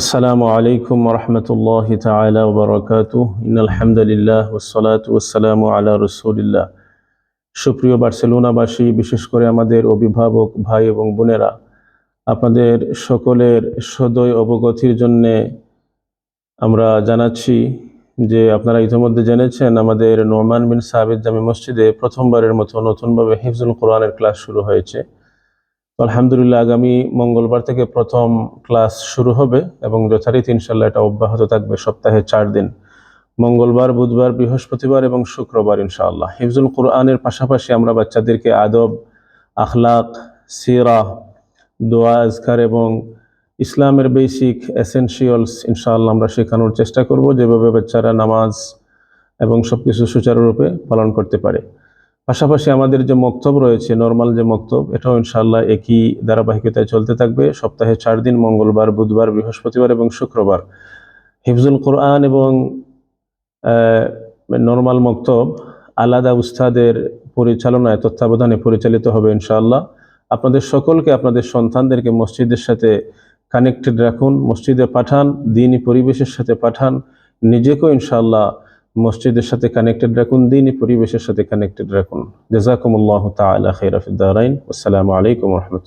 আসসালামু আলাইকুম রহমতুল্লাহি তাআলা ওয়া বারাকাতুহু ইন্নাল হামদুলিল্লাহ ওয়াসসালাতু ওয়াসসালামু আলা রাসূলিল্লাহ। সুপ্রিয় বার্সেলোনাবাসী, বিশেষ করে আমাদের অভিভাবক ভাই এবং বোনেরা, আপনাদের সকলের সদয় অবগতির জন্যে আমরা জানাচ্ছি যে আপনারা ইতিমধ্যে জেনেছেন আমাদের নোমান বিন সাবিত জামে মসজিদে প্রথমবারের মতো নতুনভাবে হিফজুল কোরআনের ক্লাস শুরু হয়েছে। আলহামদুলিল্লাহ, আগামী মঙ্গলবার থেকে প্রথম ক্লাস শুরু হবে এবং যথারীতি ইনশাল্লাহ এটা অব্যাহত থাকবে সপ্তাহে 4 দিন, মঙ্গলবার, বুধবার, বৃহস্পতিবার এবং শুক্রবার ইনশাআল্লাহ। হিফজুল কোরআনের পাশাপাশি আমরা বাচ্চাদেরকে আদব, আখলাক, সিরা, দোয়া, আজকার এবং ইসলামের বেসিক এসেনশিয়ালস ইনশাআল্লাহ আমরা শেখানোর চেষ্টা করব, যেভাবে বাচ্চারা নামাজ এবং সবকিছু সুচারুরূপে পালন করতে পারে। পাশাপাশি আমাদের যে মক্তব রয়েছে, নর্মাল যে মক্তব, এটাও ইনশাআল্লাহ একই ধারাবাহিকতায় চলতে থাকবে সপ্তাহে 4 দিন, মঙ্গলবার, বুধবার, বৃহস্পতিবার এবং শুক্রবার। হিফজুল কোরআন এবং নর্মাল মক্তব আলাদা উস্তাদের পরিচালনায়, তত্ত্বাবধানে পরিচালিত হবে ইনশাআল্লাহ। আপনাদের সকলকে, আপনাদের সন্তানদেরকে মসজিদের সাথে কানেক্টেড রাখুন, মসজিদে পাঠান, দ্বীনি পরিবেশের সাথে পাঠান, নিজেকেও ইনশাআল্লাহ মসজিদের সাথে কানেক্টেড রাখুন, দ্বীনি পরিবেশের সাথে কানেক্টেড রাখুন। জাযাকুমুল্লাহু তাআলা খাইরা ফিদ দারাইন। আসসালামু আলাইকুম ওয়া রাহমাতুল্লাহ।